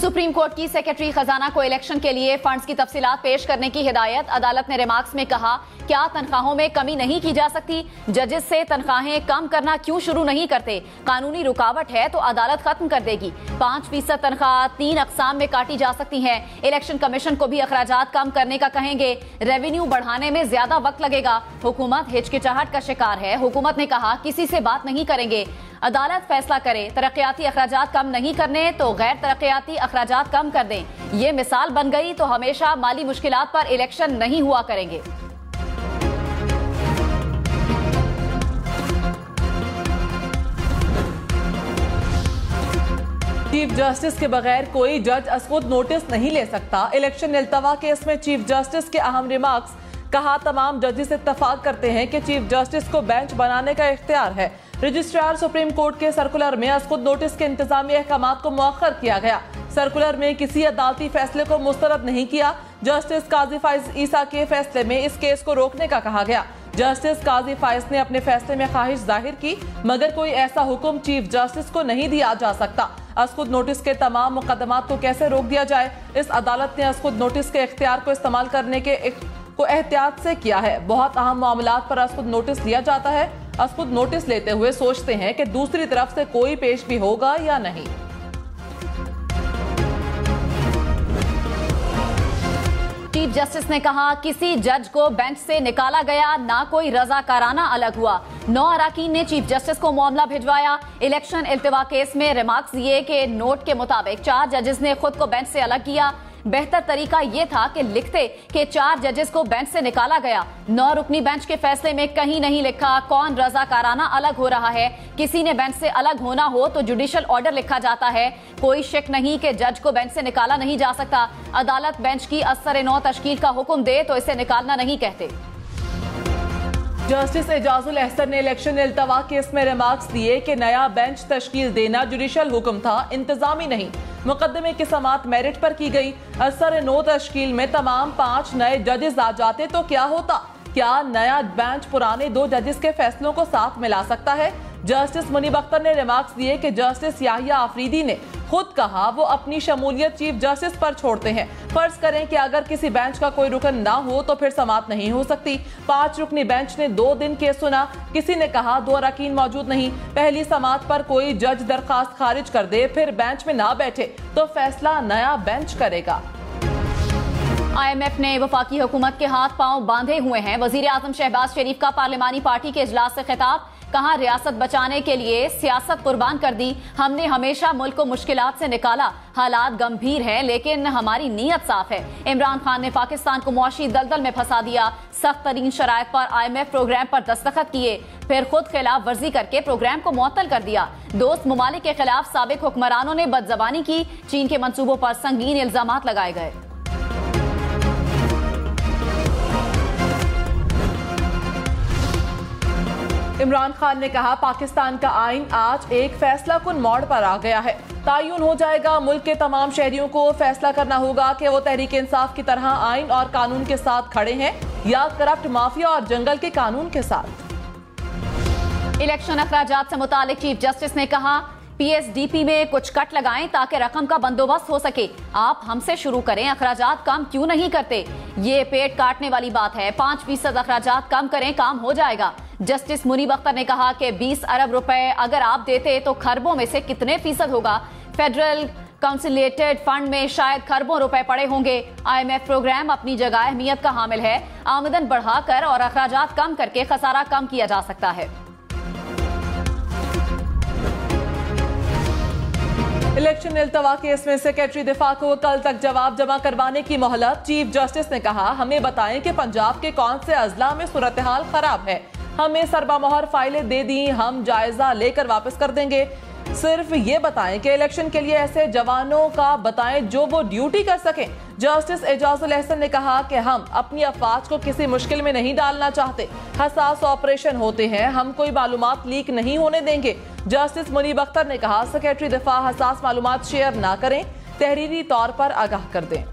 Supreme court की secretary खजाना को इलेक्शन के लिए फंड्स की तफसीलात पेश करने की हिदायत। अदालत ने रिमार्क्स में कहा, क्या तनख्वाहों में कमी नहीं की जा सकती? जजेस से तनख्वाहें कम करना क्यों शुरू नहीं करते? कानूनी रुकावट है तो अदालत खत्म कर देगी। 5% तनख्वाह 3 अकसाम में काटी जा सकती है। इलेक्शन कमीशन को भी अखराजात कम करने का कहेंगे। रेवेन्यू बढ़ाने में ज्यादा वक्त लगेगा। हुकूमत हिचकिचाहट का शिकार है। हुकूमत ने कहा, किसी से बात नहीं करेंगे, अदालत फैसला करे। तरक्याती अखराजात कम नहीं करने तो गैर तरक्याती अखराजात कम कर दें। ये मिसाल बन गई तो हमेशा माली मुश्किलात पर इलेक्शन नहीं हुआ करेंगे। चीफ जस्टिस के बगैर कोई जज असखुद नोटिस नहीं ले सकता। इलेक्शन इल्तवा केस में चीफ जस्टिस के अहम रिमार्क्स। कहा, तमाम जजेस इत्तफाक करते हैं कि चीफ जस्टिस को बेंच बनाने का इख्तियार है। रजिस्ट्रार सुप्रीम कोर्ट के सर्कुलर में असखुद नोटिस के इंतजामी अहकाम को मुअख्खर किया गया। सर्कुलर में किसी अदालती फैसले को मुस्तरद नहीं किया। जस्टिस काजी फाइज ईसा के फैसले में इस केस को रोकने का कहा गया। जस्टिस काजी फाइज ने अपने फैसले में ख्वाहिश जाहिर की, मगर कोई ऐसा हुक्म चीफ जस्टिस को नहीं दिया जा सकता। असखुद नोटिस के तमाम मुकदमात को कैसे रोक दिया जाए, इस अदालत ने असखुद नोटिस के इख्तियार को इस्तेमाल करने के को एहतियात से किया है। बहुत अहम मामलात पर असखुद नोटिस लिया जाता है। असखुद नोटिस लेते हुए सोचते हैं कि दूसरी तरफ से कोई पेश भी होगा या नहीं। चीफ जस्टिस ने कहा, किसी जज को बेंच से निकाला गया, ना कोई रजाकाराना अलग हुआ। 9 अराकीन ने चीफ जस्टिस को मामला भिजवाया। इलेक्शन इल्तिवा केस में रिमार्क्स दिए कि नोट के मुताबिक 4 जजेस ने खुद को बेंच से अलग किया। बेहतर तरीका यह था कि लिखते कि 4 जजेस को बेंच से निकाला गया। 9 रुकनी बेंच के फैसले में कहीं नहीं लिखा कौन रजाकाराना अलग हो रहा है। किसी ने बेंच से अलग होना हो तो जुडिशियल ऑर्डर लिखा जाता है। कोई शक नहीं कि जज को बेंच से निकाला नहीं जा सकता। अदालत बेंच की असर-ए-नौ तश्कील का हुक्म दे तो इसे निकालना नहीं कहते। जस्टिस एजाजुल अहसन ने इलेक्शन इल्तवा केस में रिमार्क्स दिए कि नया बेंच तश्कील देना जुडिशियल हुक्म था, इंतजामी नहीं। मुकदमे की समाअत मेरिट पर की गई। असर-ए-नौ तश्कील में तमाम 5 नए जजेस आ जाते तो क्या होता? क्या नया बेंच पुराने 2 जजेस के फैसलों को साथ मिला सकता है? जस्टिस मुनीब अख्तर ने रिमार्क्स दिए कि जस्टिस याहिया आफरीदी ने खुद कहा वो अपनी शमूलियत चीफ जस्टिस पर छोड़ते हैं। फर्ज करें कि अगर किसी बेंच का कोई रुकन ना हो तो फिर समाअत नहीं हो सकती। 5 रुकनी बेंच ने 2 दिन केस सुना। किसी ने कहा 2 अरकान मौजूद नहीं। पहली समाअत पर कोई जज दरखास्त खारिज कर दे, फिर बेंच में ना बैठे तो फैसला नया बेंच करेगा। IMF ने वफाकी हुकूमत के हाथ पांव बांधे हुए हैं। वजीर आजम शहबाज शरीफ का पार्लिमानी पार्टी के इजलास से खिताब। कहा, रियासत बचाने के लिए सियासत कुर्बान कर दी। हमने हमेशा मुल्क को मुश्किलात से निकाला। हालात गंभीर हैं लेकिन हमारी नीयत साफ है। इमरान खान ने पाकिस्तान को मुआशी दलदल में फंसा दिया। सख्त तरीन शराइत पर IMF प्रोग्राम पर दस्तखत किए, फिर खुद खिलाफ वर्जी करके प्रोग्राम को मुअत्तल कर दिया। दोस्त ममालिक के खिलाफ साबिक हुक्मरानों ने बदजबानी की। चीन के मंसूबों पर संगीन इल्जामात लगाए गए। इमरान खान ने कहा, पाकिस्तान का आइन आज एक फैसला कुन मोड़ पर आ गया है। तायुन हो जाएगा, मुल्क के तमाम शहरियों को फैसला करना होगा कि वो तहरीक इंसाफ की तरह आइन और कानून के साथ खड़े हैं या करप्ट माफिया और जंगल के कानून के साथ। इलेक्शन अखराजात से मुतालिक चीफ जस्टिस ने कहा, PSDP में कुछ कट लगाएं ताकि रकम का बंदोबस्त हो सके। आप हमसे शुरू करें, अखराजात कम क्यों नहीं करते? ये पेट काटने वाली बात है। 5% अखराजात कम करें, काम हो जाएगा। जस्टिस मुनीब अख्तर ने कहा कि 20 अरब रुपए अगर आप देते तो खरबों में से कितने फीसद होगा? फेडरल काउंसिलेटेड फंड में शायद खरबों रुपए पड़े होंगे। IMF प्रोग्राम अपनी जगह अहमियत का हामिल है। आमदन बढ़ाकर और अखराजात कम करके खसारा कम किया जा सकता है। इलेक्शन इल्तवा केस में सेक्रेटरी दिफा को कल तक जवाब जमा करवाने की मोहलत। चीफ जस्टिस ने कहा, हमें बताएं कि पंजाब के कौन से अजला में सूरत हाल खराब है। हमें सरबामोहर फाइलें दे दी, हम जायजा लेकर वापस कर देंगे। सिर्फ ये बताएं कि इलेक्शन के लिए ऐसे जवानों का बताएं जो वो ड्यूटी कर सकें। जस्टिस एजाजुल अहसन ने कहा कि हम अपनी अफवाज को किसी मुश्किल में नहीं डालना चाहते। हसास ऑपरेशन होते हैं, हम कोई मालूमात लीक नहीं होने देंगे। जस्टिस मुनीब अख्तर ने कहा, सेक्रेटरी दिफा हसास मालूमात शेयर ना करें, तहरीरी तौर पर आगाह कर दें।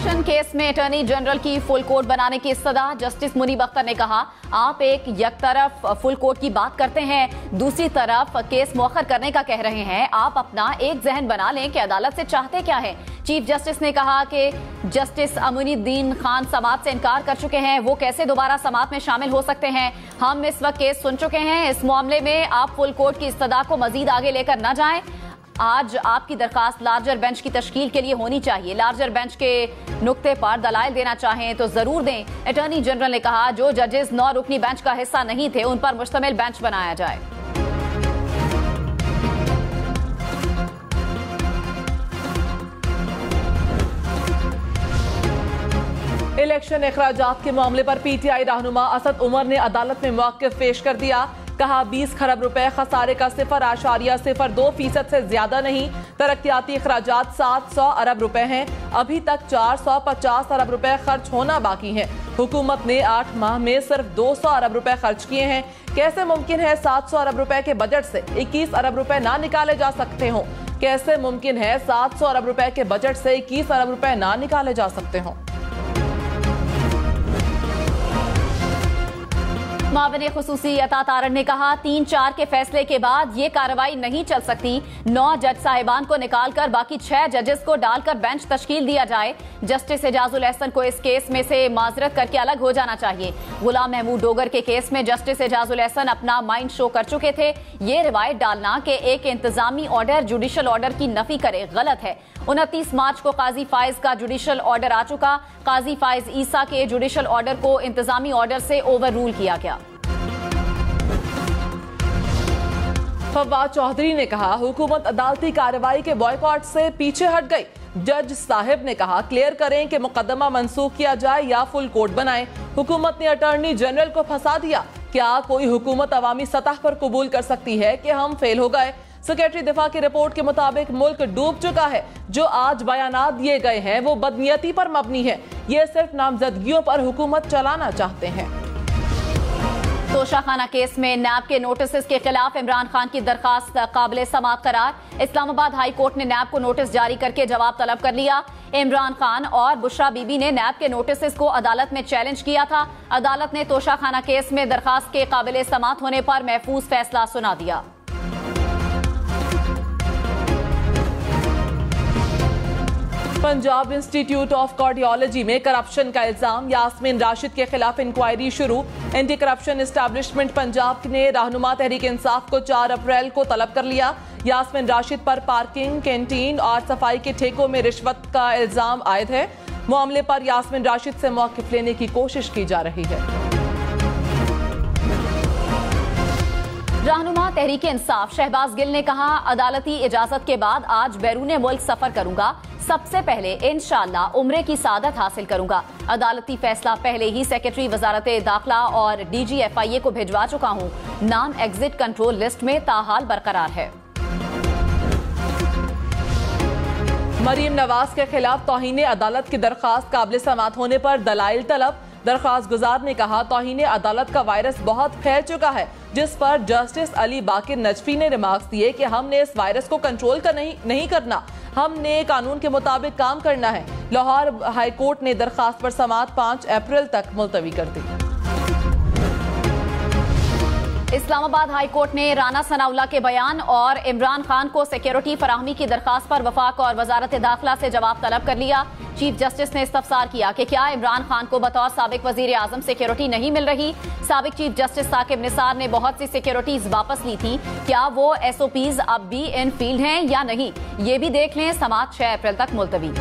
इलेक्शन केस में अटॉर्नी जनरल की फुल कोर्ट बनाने की इस्तदा। जस्टिस मुनीब अख्तर ने कहा, आप एक तरफ फुल कोर्ट की बात करते हैं, दूसरी तरफ केस मौखर करने का कह रहे हैं। आप अपना एक जहन बना लें कि अदालत से चाहते क्या है। चीफ जस्टिस ने कहा कि जस्टिस अमीनुद्दीन खान समाअत से इनकार कर चुके हैं, वो कैसे दोबारा समाअत में शामिल हो सकते हैं। हम इस वक्त केस सुन चुके हैं, इस मामले में आप फुल कोर्ट की इस्तदा को मजीद आगे लेकर न जाएं। आज आपकी दरखास्त लार्जर बेंच की तश्कील के लिए होनी चाहिए। लार्जर बेंच के नुक्ते पर दलाइल देना चाहें तो जरूर दें। अटॉर्नी जनरल ने कहा, जो जजेस 9 रुकनी बेंच का हिस्सा नहीं थे, उन पर मुश्तमिल बेंच बनाया जाए। इलेक्शन अखराजात के मामले पर पीटीआई रहनुमा असद उमर ने अदालत में मौक़िफ़ पेश कर दिया। कहा, 20 खरब रुपए खसारे का 0.02% से ज्यादा नहीं। तरक्याती अखराजात 700 अरब रुपए हैं। अभी तक 450 अरब रुपए खर्च होना बाकी है। हुकूमत ने 8 माह में सिर्फ 200 अरब रुपए खर्च किए हैं। कैसे मुमकिन है 700 अरब रुपए के बजट से 21 अरब रुपए ना निकाले जा सकते हों? कैसे मुमकिन है 700 अरब रुपए के बजट से 21 अरब रुपए ना निकाले जा सकते हों? माविन खुसूसी अता तारण ने कहा, 3-4 के फैसले के बाद ये कार्रवाई नहीं चल सकती। 9 जज साहिबान को निकालकर बाकी 6 जजेस को डालकर बेंच तश्कील दिया जाए। जस्टिस एजाजुल एहसन को इस केस में से माजरत करके अलग हो जाना चाहिए। गुलाम महमूद डोगर के केस में जस्टिस एजाजुल एहसन अपना माइंड शो कर चुके थे। ये रिवायत डालना कि एक इंतजामी ऑर्डर जुडिशल ऑर्डर की नफी करे गलत है। 29 मार्च को काजी फाइज का जुडिशल ऑर्डर आ चुका। काजी फाइज ईसा के जुडिशल ऑर्डर को इंतजामी ऑर्डर से ओवर रूल किया गया। फवाद चौधरी ने कहा, हुकूमत अदालती कार्रवाई के बॉयकॉट से पीछे हट गई। जज साहिब ने कहा, क्लियर करें कि मुकदमा मंसूख किया जाए या फुल कोर्ट बनाएं। हुकूमत ने अटॉर्नी जनरल को फंसा दिया। क्या कोई हुकूमत अवामी सतह पर कबूल कर सकती है कि हम फेल हो गए? सेक्रेटरी दिफा की रिपोर्ट के मुताबिक मुल्क डूब चुका है। जो आज बयानात दिए गए हैं वो बदनीयती पर मबनी है। ये सिर्फ नामजदगियों पर हुकूमत चलाना चाहते हैं। तोशाखाना केस में नैब के नोटिस के खिलाफ इमरान खान की दरखास्त काबिल समाअत करार। इस्लामाबाद हाई कोर्ट ने नैब को नोटिस जारी करके जवाब तलब कर लिया। इमरान खान और बुशरा बीबी ने नैब के नोटिस को अदालत में चैलेंज किया था। अदालत ने तोशाखाना केस में दरखास्त के काबिल समाअत होने पर महफूज फैसला सुना दिया। पंजाब इंस्टीट्यूट ऑफ कार्डियोलॉजी में करप्शन का इल्जाम। यास्मीन राशिद के खिलाफ इंक्वायरी शुरू। एंटी करप्शन एस्टैब्लिशमेंट पंजाब ने रहनुमा तहरीक इंसाफ को 4 अप्रैल को तलब कर लिया। यास्मीन राशिद पर पार्किंग, कैंटीन और सफाई के ठेकों में रिश्वत का इल्जाम आयद है। मामले पर यास्मीन राशिद से मौक़िफ़ लेने की कोशिश की जा रही है। रहनुमा तहरीक इंसाफ शहबाज गिल ने कहा, अदालती इजाजत के बाद आज बैरून मुल्क सफर करूंगा। सबसे पहले इंशाअल्लाह उम्रे की सादत हासिल करूंगा। अदालती फैसला पहले ही सेक्रेटरी वजारत दाखिला और DGFIA को भिजवा चुका हूं। नाम एग्जिट कंट्रोल लिस्ट में ताहाल बरकरार है। मरीम नवाज के खिलाफ तौहीन अदालत की दरखास्त काबिल समाअत होने पर दलाइल तलब। दरखास्त गुजार ने कहा, तौहीन अदालत का वायरस बहुत फैल चुका है, जिस पर जस्टिस अली बाकिर नजफी ने रिमार्क्स दिए कि हमने इस वायरस को कंट्रोल नहीं करना, हमने कानून के मुताबिक काम करना है। लाहौर हाई कोर्ट ने दरखास्त पर समाअत 5 अप्रैल तक मुलतवी कर दी। इस्लामाबाद हाई कोर्ट ने राना सनाउल्लाह के बयान और इमरान खान को सिक्योरिटी फराहमी की दरखास्त पर वफाक और वजारत दाखिला से जवाब तलब कर लिया। चीफ जस्टिस ने इस्तफसार किया कि क्या इमरान खान को बतौर साबिक वजीर आजम सिक्योरिटी नहीं मिल रही। साबिक चीफ जस्टिस साकिब निसार ने बहुत सी सिक्योरिटीज वापस ली थी। क्या वो SOPs अब भी इन फील्ड हैं या नहीं, ये भी देख लें। समाअत 6 अप्रैल तक मुलतवी।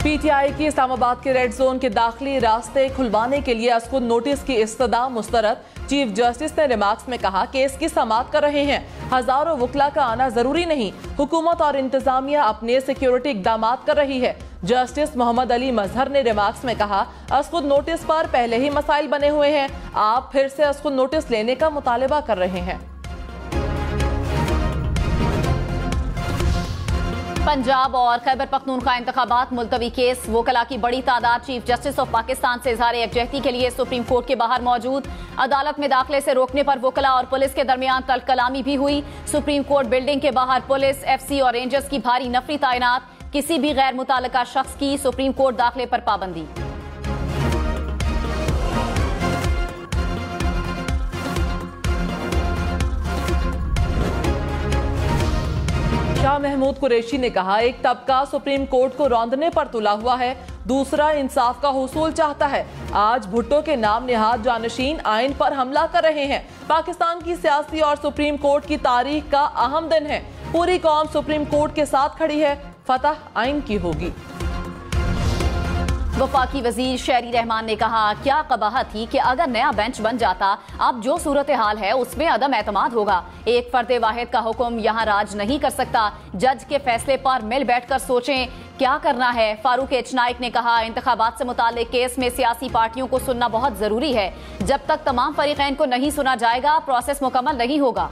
PTI की इस्लामाबाद के रेड जोन के दाखिली रास्ते खुलवाने के लिए अस्कुन नोटिस की इस्तदा मुस्तरद। चीफ जस्टिस ने रिमार्क्स में कहा, केस की समाअत कर रहे हैं, हजारों वकला का आना जरूरी नहीं। हुकूमत और इंतजामिया अपने सिक्योरिटी इकदाम कर रही है। जस्टिस मोहम्मद अली मजहर ने रिमार्क्स में कहा, अस्कुन नोटिस पर पहले ही मसाइल बने हुए हैं, आप फिर से अस्कुन नोटिस लेने का मुतालिबा कर रहे हैं। पंजाब और खैबर पख्तूनख्वा इंतखाबात मुलतवी केस। वकला की बड़ी तादाद चीफ जस्टिस ऑफ पाकिस्तान से इजहार यकजहती के लिए सुप्रीम कोर्ट के बाहर मौजूद। अदालत में दाखिले से रोकने पर वकला और पुलिस के दरमियान तलकलामी भी हुई। सुप्रीम कोर्ट बिल्डिंग के बाहर पुलिस, FC और रेंजर्स की भारी नफरी तैनात। किसी भी गैर मुताल्लिका शख्स की सुप्रीम कोर्ट दाखिले पर पाबंदी। शाह महमूद कुरैशी ने कहा, एक तबका सुप्रीम कोर्ट को रौंदने पर तुला हुआ है, दूसरा इंसाफ का हुसूल चाहता है। आज भुट्टो के नाम निहाद जानशीन आइन पर हमला कर रहे हैं। पाकिस्तान की सियासी और सुप्रीम कोर्ट की तारीख का अहम दिन है। पूरी कौम सुप्रीम कोर्ट के साथ खड़ी है। फतह आइन की होगी। वफाकी वजीर शहरी रहमान ने कहा, क्या कबाहत थी कि अगर नया बेंच बन जाता, अब जो सूरत हाल है उसमें अदम एतमाद होगा। एक फर्द वाहिद का हुक्म यहाँ राज नहीं कर सकता। जज के फैसले पर मिल बैठकर सोचें क्या करना है। फारूक एच नाइक ने कहा, इंतखाबात से मुताल्लिक केस में सियासी पार्टियों को सुनना बहुत जरूरी है। जब तक तमाम फरीकैन को नहीं सुना जाएगा, प्रोसेस मुकम्मल नहीं होगा।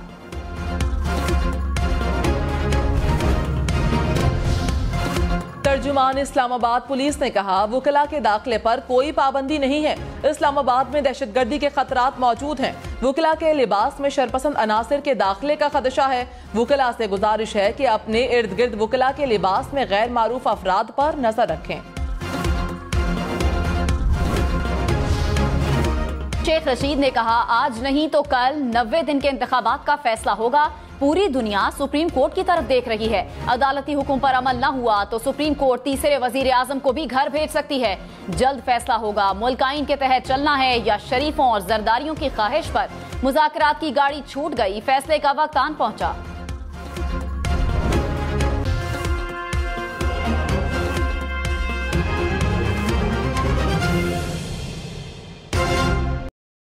तर्जुमान इस्लामाबाद पुलिस ने कहा, वकला के दाखिले पर कोई पाबंदी नहीं है। इस्लामाबाद में दहशतगर्दी के खतरात मौजूद हैं। वकला के लिबास में शरपसंद अनासिर के दाखिले का खदशा है। वकला से गुजारिश है कि अपने इर्द गिर्द वकला के लिबास में गैर मारूफ अफराद पर नजर रखें। शेख रशीद ने कहा, आज नहीं तो कल 90 दिन के इंतखाबात का फैसला होगा। पूरी दुनिया सुप्रीम कोर्ट की तरफ देख रही है। अदालती हुक्म पर अमल न हुआ तो सुप्रीम कोर्ट तीसरे वजीर आजम को भी घर भेज सकती है। जल्द फैसला होगा। मुल्क आइन के तहत चलना है या शरीफों और जरदारियों की ख्वाहिश पर। मुज़ाकरात की गाड़ी छूट गई, फैसले का वक्त आन पहुंचा।